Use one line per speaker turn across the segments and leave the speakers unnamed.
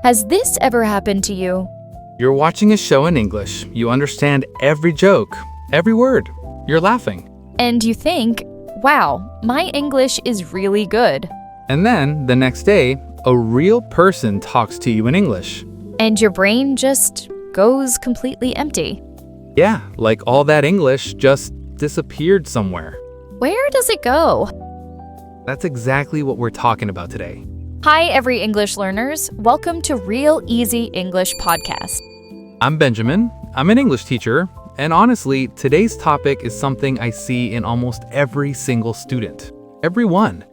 Has this ever happened to you?
You're watching a show in English. You understand every joke, every word. You're laughing.
And you think, wow, my English is really good.
And then, the next day, a real person talks to you in English.
And your brain just goes completely empty.
Yeah, like all that English just disappeared somewhere.
Where does it go?
That's exactly what we're talking about today.
Hi, every English learners. Welcome to Real Easy English Podcast.
I'm Benjamin. I'm an English teacher. And honestly, today's topic is something I see in almost every single student. Everyone.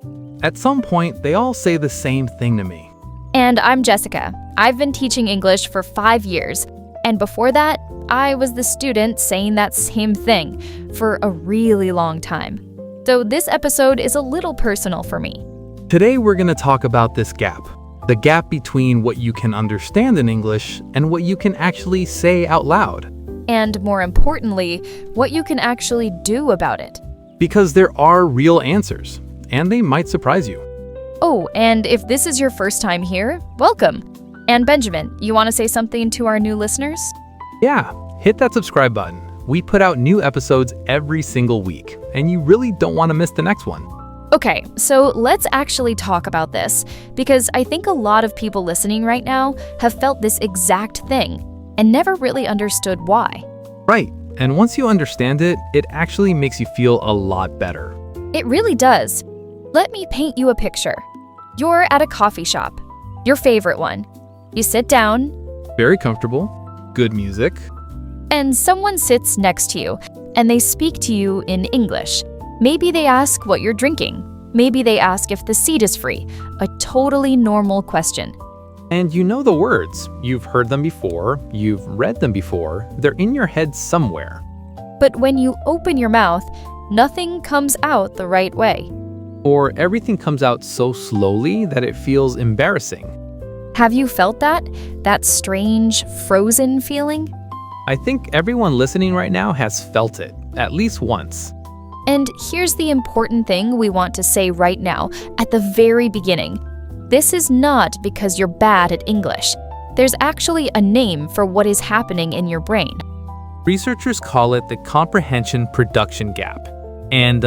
At some point, they all say the same thing to me.
And I'm Jessica. I've been teaching English for 5 years. And before that, I was the student saying that same thing for a really long time. So this episode is a little personal for me.
Today, we're going to talk about this gap. The gap between what you can understand in English and what you can actually say out loud.
And more importantly, what you can actually do about it.
Because there are real answers, and they might surprise you.
Oh, and if this is your first time here, welcome. And Benjamin, you want to say something to our new listeners?
Yeah, hit that subscribe button. We put out new episodes every single week, and you really don't want to miss the next one.
Okay, so let's actually talk about this, because I think a lot of people listening right now have felt this exact thing and never really understood why.
Right, and once you understand it, it actually makes you feel a lot better.
It really does. Let me paint you a picture. You're at a coffee shop, your favorite one. You sit down,
Very comfortable, good music,
and someone sits next to you, and they speak to you in English. Maybe they ask what you're drinking. Maybe they ask if the seat is free. A totally normal question.
and you know the words. You've heard them before, you've read them before, they're in your head somewhere.
But when you open your mouth, nothing comes out the right way.
Or everything comes out so slowly that it feels embarrassing.
Have you felt that? That strange, frozen feeling?
I think everyone listening right now has felt it, at least once.
And here's the important thing we want to say right now, at the very beginning. This is not because you're bad at English. There's actually a name for what is happening in your brain.
Researchers call it the comprehension-production gap. And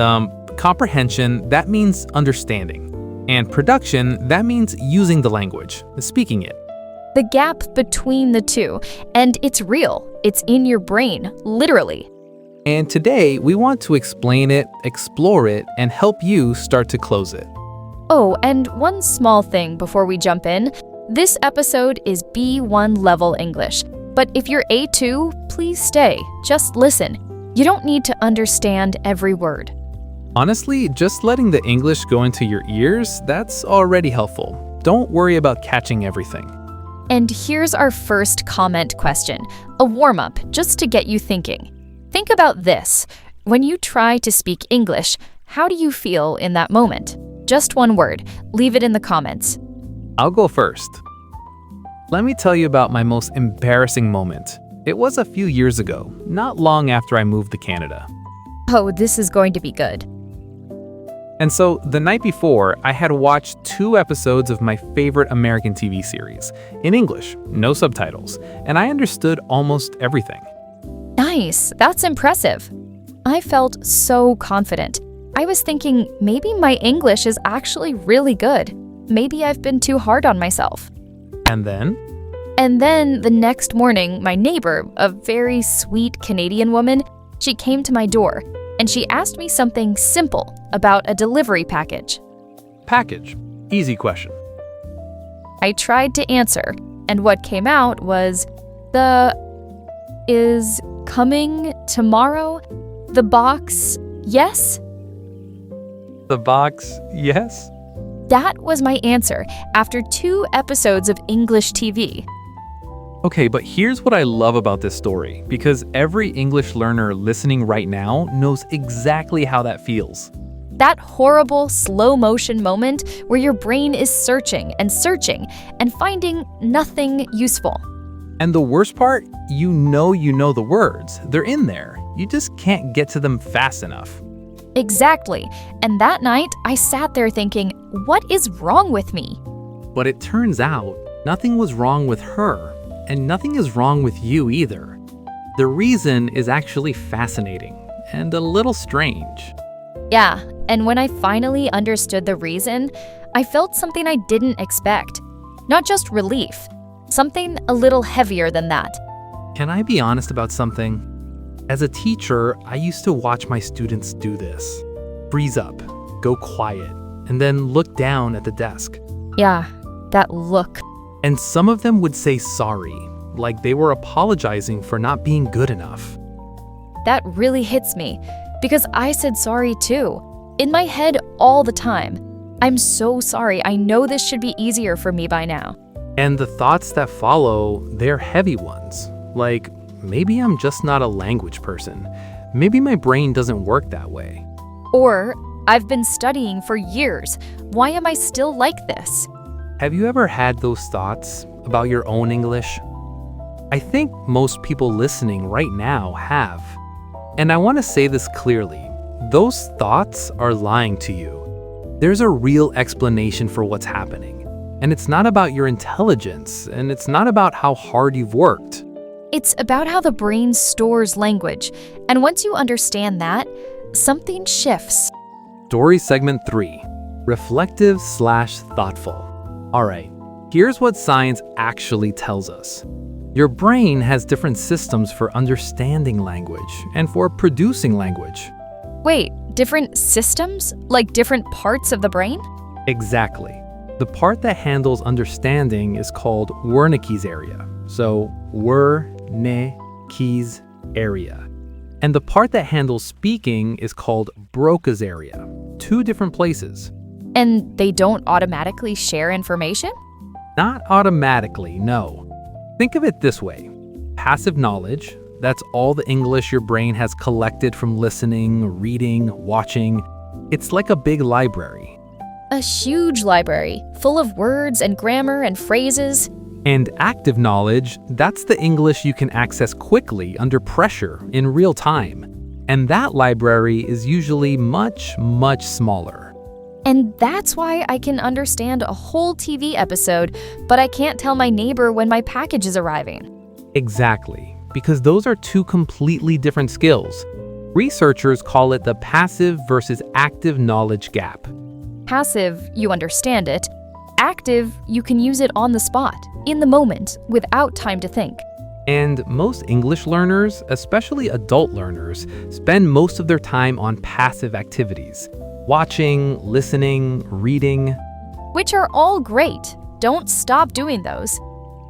comprehension, that means understanding. And production, that means using the language, speaking it.
The gap between the two, and it's real. It's in your brain, literally.
And today, we want to explain it, explore it, and help you start to close it.
Oh, and one small thing before we jump in. This episode is B1 level English. But if you're A2, please stay. Just listen. You don't need to understand every word.
Honestly, just letting the English go into your ears, that's already helpful. Don't worry about catching everything.
And here's our first comment question, a warm-up just to get you thinking. Think about this. When you try to speak English, how do you feel in that moment? Just one word. Leave it in the comments.
I'll go first. Let me tell you about my most embarrassing moment. It was a few years ago, not long after I moved to Canada.
Oh, this is going to be good.
And so, the night before, I had watched 2 episodes of my favorite American TV series, in English, no subtitles, and I understood almost everything.
Nice. That's impressive. I felt so confident. I was thinking maybe my English is actually really good. Maybe I've been too hard on myself.
And then?
And then the next morning, my neighbor, a very sweet Canadian woman, she came to my door and she asked me something simple about a delivery package.
Package. Easy question.
I tried to answer, and what came out was, is coming tomorrow? The box, yes?
The box, yes?
That was my answer after 2 episodes of English TV.
Okay, but here's what I love about this story, because every English learner listening right now knows exactly how that feels.
That horrible slow motion moment where your brain is searching and finding nothing useful.
And the worst part, you know the words. They're in there. You just can't get to them fast enough.
Exactly. And that night, I sat there thinking, what is wrong with me?
But it turns out Nothing was wrong with her, and nothing is wrong with you either. The reason is actually fascinating and a little strange.
Yeah, and when I finally understood the reason, I felt something I didn't expect. Not just relief, something a little heavier than that.
Can I be honest about something? As a teacher, I used to watch my students do this. Freeze up, go quiet, and then look down at the desk.
Yeah, that look.
And some of them would say sorry, like they were apologizing for not being good enough.
That really hits me, because I said sorry too. In my head all the time. I'm so sorry, I know this should be easier for me by now.
And the thoughts that follow, they're heavy ones. Like, maybe I'm just not a language person. Maybe my brain doesn't work that way.
Or, I've been studying for years. Why am I still like this?
Have you ever had those thoughts about your own English? I think most people listening right now have. And I want to say this clearly. Those thoughts are lying to you. There's a real explanation for what's happening. And it's not about your intelligence, and it's not about how hard you've worked.
It's about how the brain stores language. And once you understand that, something shifts.
Story segment 3, reflective/thoughtful. All right, here's what science actually tells us. Your brain has different systems for understanding language and for producing language.
Wait, different systems? Like different parts of the brain?
Exactly. The part that handles understanding is called Wernicke's area. So, Wernicke's area. And the part that handles speaking is called Broca's area. 2 different places.
And they don't automatically share information?
Not automatically, no. Think of it this way. Passive knowledge, that's all the English your brain has collected from listening, reading, watching. It's like a big library.
A huge library, full of words and grammar and phrases.
And active knowledge, that's the English you can access quickly under pressure in real time. And that library is usually much, much smaller.
And that's why I can understand a whole TV episode, but I can't tell my neighbor when my package is arriving.
Exactly, because those are 2 completely different skills. Researchers call it the passive versus active knowledge gap.
Passive, you understand it. Active, you can use it on the spot, in the moment, without time to think.
And most English learners, especially adult learners, spend most of their time on passive activities. Watching, listening, reading.
Which are all great. Don't stop doing those.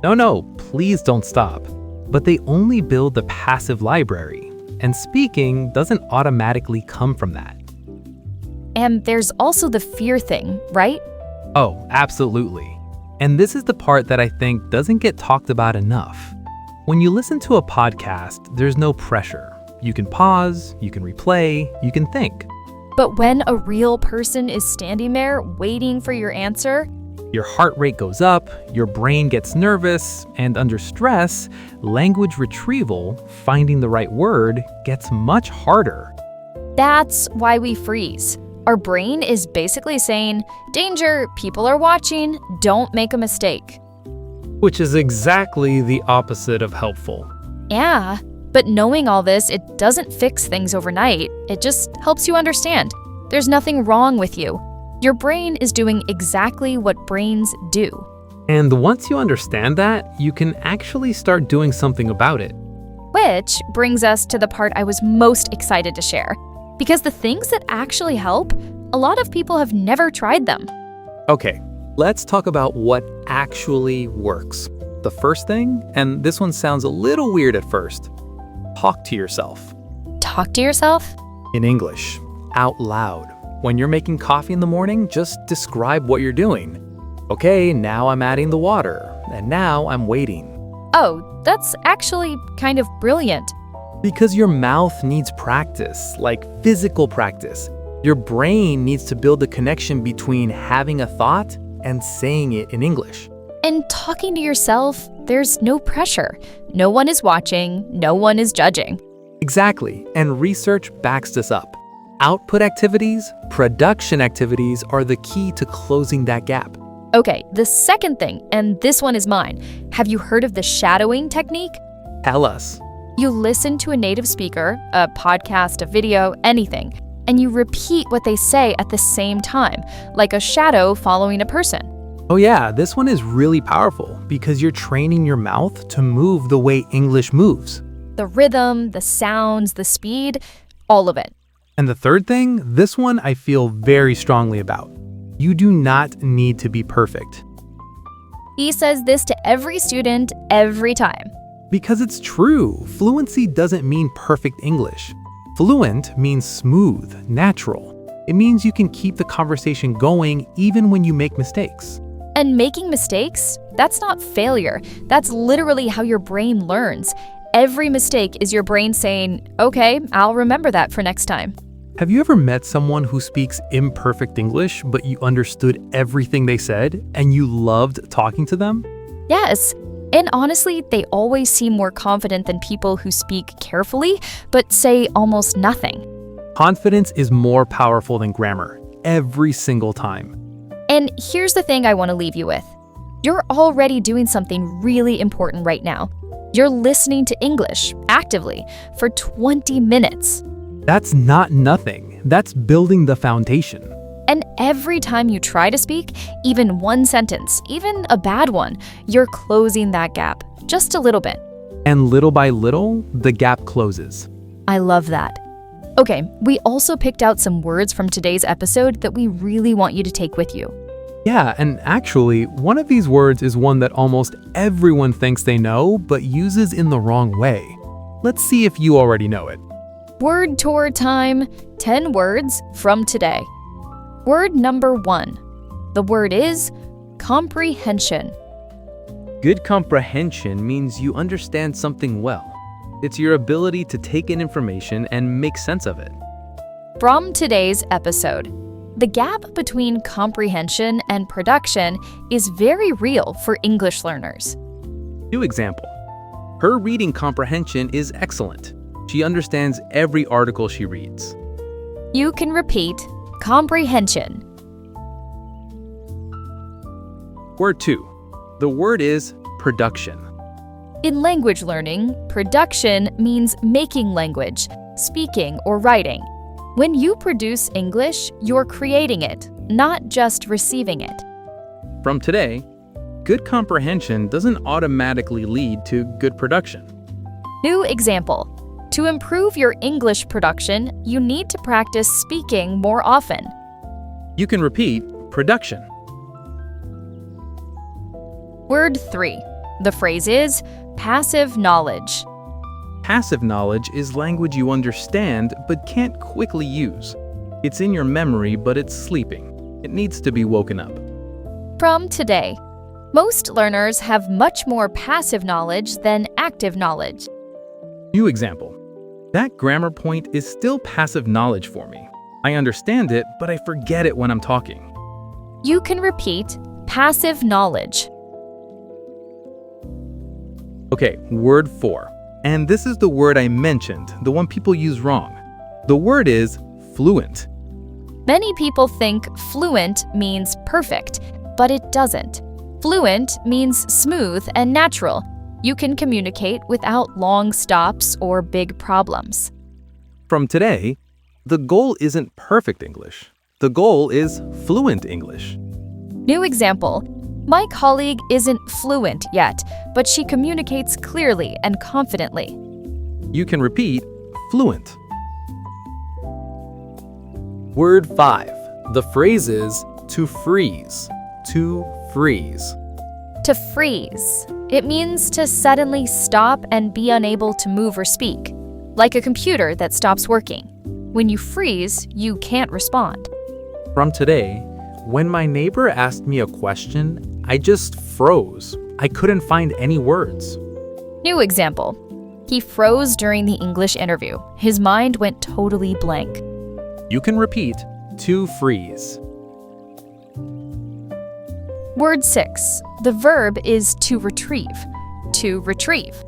No, please don't stop. But they only build the passive library, and speaking doesn't automatically come from that.
And there's also the fear thing, right?
Oh, absolutely. And this is the part that I think doesn't get talked about enough. When you listen to a podcast, there's no pressure. You can pause, you can replay, you can think.
But when a real person is standing there waiting for your answer,
your heart rate goes up, your brain gets nervous, and under stress, language retrieval, finding the right word, gets much harder.
That's why we freeze. Our brain is basically saying, danger, people are watching, don't make a mistake.
Which is exactly the opposite of helpful.
Yeah, but knowing all this, it doesn't fix things overnight. It just helps you understand. There's nothing wrong with you. Your brain is doing exactly what brains do.
And once you understand that, you can actually start doing something about it.
Which brings us to the part I was most excited to share. Because the things that actually help, a lot of people have never tried them.
Okay, let's talk about what actually works. The first thing, and this one sounds a little weird at first, talk to yourself.
Talk to yourself?
In English, out loud. When you're making coffee in the morning, just describe what you're doing. Okay, now I'm adding the water, and now I'm waiting.
Oh, that's actually kind of brilliant.
Because your mouth needs practice, like physical practice. Your brain needs to build the connection between having a thought and saying it in English.
And talking to yourself, there's no pressure. No one is watching, no one is judging.
Exactly, and research backs this up. Output activities, production activities are the key to closing that gap.
Okay, the second thing, and this one is mine. Have you heard of the shadowing technique?
Tell us.
You listen to a native speaker, a podcast, a video, anything, and you repeat what they say at the same time, like a shadow following a person.
Oh yeah, this one is really powerful because you're training your mouth to move the way English moves.
The rhythm, the sounds, the speed, all of it.
And the third thing, this one I feel very strongly about. You do not need to be perfect.
He says this to every student every time.
Because it's true, fluency doesn't mean perfect English. Fluent means smooth, natural. It means you can keep the conversation going even when you make mistakes.
And making mistakes, that's not failure. That's literally how your brain learns. Every mistake is your brain saying, okay, I'll remember that for next time.
Have you ever met someone who speaks imperfect English, but you understood everything they said and you loved talking to them?
Yes. And honestly, they always seem more confident than people who speak carefully, but say almost nothing.
Confidence is more powerful than grammar, every single time.
And here's the thing I want to leave you with. You're already doing something really important right now. You're listening to English, actively, for 20 minutes.
That's not nothing. That's building the foundation.
And every time you try to speak, even one sentence, even a bad one, you're closing that gap, just a little bit.
And little by little, the gap closes.
I love that. Okay, we also picked out some words from today's episode that we really want you to take with you.
Yeah, and actually, one of these words is one that almost everyone thinks they know, but uses in the wrong way. Let's see if you already know it.
Word tour time, 10 words from today. Word number 1. The word is comprehension.
Good comprehension means you understand something well. It's your ability to take in information and make sense of it.
From today's episode, the gap between comprehension and production is very real for English learners.
New example. Her reading comprehension is excellent. She understands every article she reads.
You can repeat comprehension.
Word 2. The word is production.
In language learning, production means making language, speaking or writing. When you produce English, you're creating it, not just receiving it.
From today, good comprehension doesn't automatically lead to good production.
New example. To improve your English production, you need to practice speaking more often.
You can repeat production.
Word 3. The phrase is passive knowledge.
Passive knowledge is language you understand but can't quickly use. It's in your memory, but it's sleeping. It needs to be woken up.
From today, most learners have much more passive knowledge than active knowledge.
New example. That grammar point is still passive knowledge for me. I understand it, but I forget it when I'm talking.
You can repeat passive knowledge.
Okay, word 4. And this is the word I mentioned, the one people use wrong. The word is fluent.
Many people think fluent means perfect, but it doesn't. Fluent means smooth and natural. You can communicate without long stops or big problems.
From today, the goal isn't perfect English. The goal is fluent English.
New example. My colleague isn't fluent yet, but she communicates clearly and confidently.
You can repeat fluent. Word 5. The phrase is to freeze. To freeze.
To freeze. It means to suddenly stop and be unable to move or speak, like a computer that stops working. When you freeze, you can't respond.
From today, when my neighbor asked me a question, I just froze. I couldn't find any words.
New example. He froze during the English interview. His mind went totally blank.
You can repeat to freeze.
Word 6. The verb is to retrieve. To retrieve.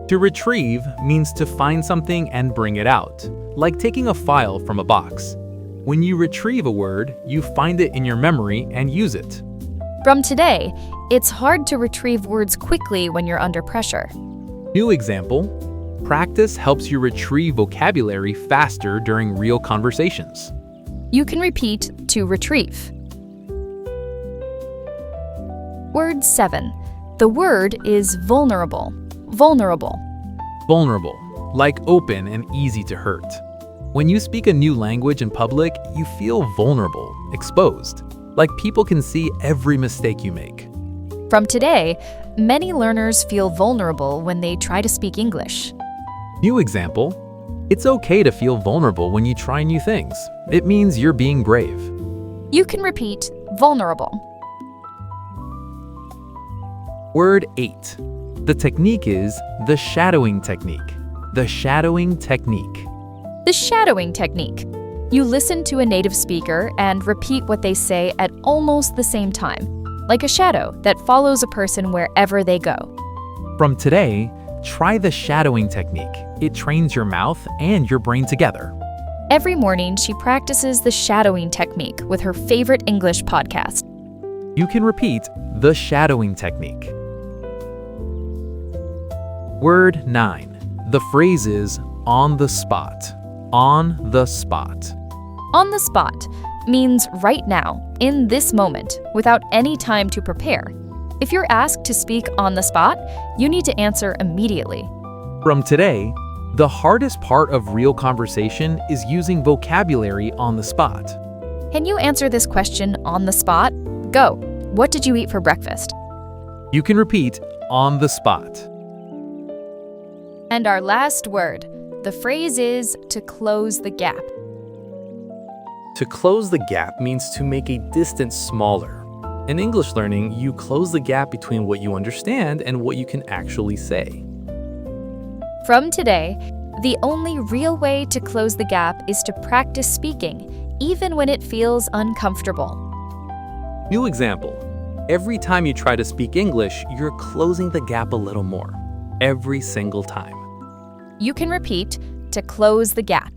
To retrieve means to find something and bring it out, like taking a file from a box. When you retrieve a word, you find it in your memory and use it.
From today, it's hard to retrieve words quickly when you're under pressure.
New example: practice helps you retrieve vocabulary faster during real conversations.
You can repeat to retrieve. Word 7. The word is vulnerable. Vulnerable.
Vulnerable, like open and easy to hurt. When you speak a new language in public, you feel vulnerable, exposed, like people can see every mistake you make.
From today, many learners feel vulnerable when they try to speak English.
New example: it's okay to feel vulnerable when you try new things. It means you're being brave.
You can repeat vulnerable.
Word 8. The technique is the shadowing technique. The shadowing technique.
The shadowing technique. You listen to a native speaker and repeat what they say at almost the same time, like a shadow that follows a person wherever they go.
From today, try the shadowing technique. It trains your mouth and your brain together.
Every morning, she practices the shadowing technique with her favorite English podcast.
You can repeat the shadowing technique. Word 9. The phrase is on the spot. On the spot.
On the spot means right now, in this moment, without any time to prepare. If you're asked to speak on the spot, you need to answer immediately.
From today, the hardest part of real conversation is using vocabulary on the spot.
Can you answer this question on the spot? Go. What did you eat for breakfast?
You can repeat on the spot.
And our last word. The phrase is to close the gap.
To close the gap means to make a distance smaller. In English learning, you close the gap between what you understand and what you can actually say.
From today, the only real way to close the gap is to practice speaking, even when it feels uncomfortable.
New example: every time you try to speak English, you're closing the gap a little more. Every single time.
You can repeat to close the gap.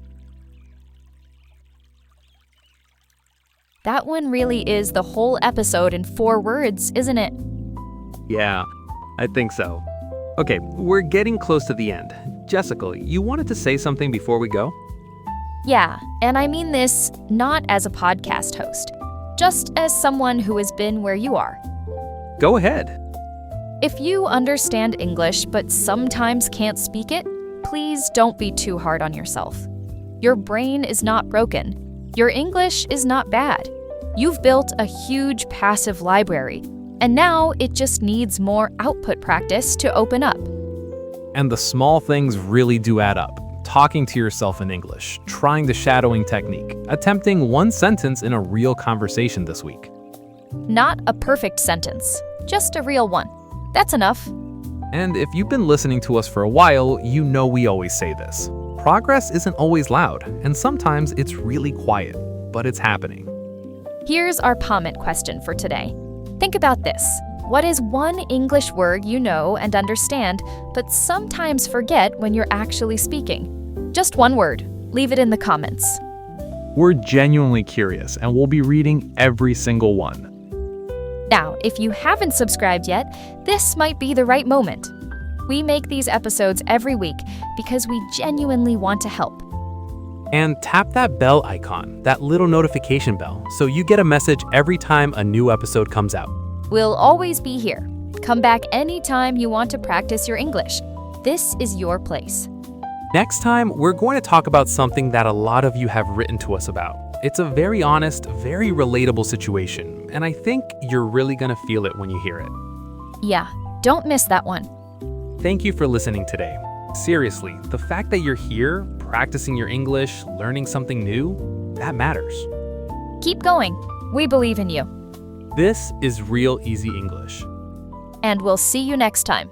That one really is the whole episode in 4 words, isn't it?
Yeah, I think so. Okay, we're getting close to the end. Jessica, you wanted to say something before we go?
Yeah, and I mean this not as a podcast host, just as someone who has been where you are.
Go ahead.
If you understand English but sometimes can't speak it, please don't be too hard on yourself. Your brain is not broken. Your English is not bad. You've built a huge passive library, and now it just needs more output practice to open up.
And the small things really do add up. Talking to yourself in English, trying the shadowing technique, attempting one sentence in a real conversation this week.
Not a perfect sentence, just a real one. That's enough.
And if you've been listening to us for a while, you know we always say this. Progress isn't always loud, and sometimes it's really quiet, but it's happening.
Here's our comment question for today. Think about this. What is one English word you know and understand, but sometimes forget when you're actually speaking? Just one word. Leave it in the comments.
We're genuinely curious, and we'll be reading every single one.
Now, if you haven't subscribed yet, this might be the right moment. We make these episodes every week because we genuinely want to help.
And tap that bell icon, that little notification bell, so you get a message every time a new episode comes out.
We'll always be here. Come back anytime you want to practice your English. This is your place.
Next time, we're going to talk about something that a lot of you have written to us about. It's a very honest, very relatable situation, and I think you're really going to feel it when you hear it.
Yeah, don't miss that one.
Thank you for listening today. Seriously, the fact that you're here, practicing your English, learning something new, that matters.
Keep going. We believe in you.
This is Real Easy English.
And we'll see you next time.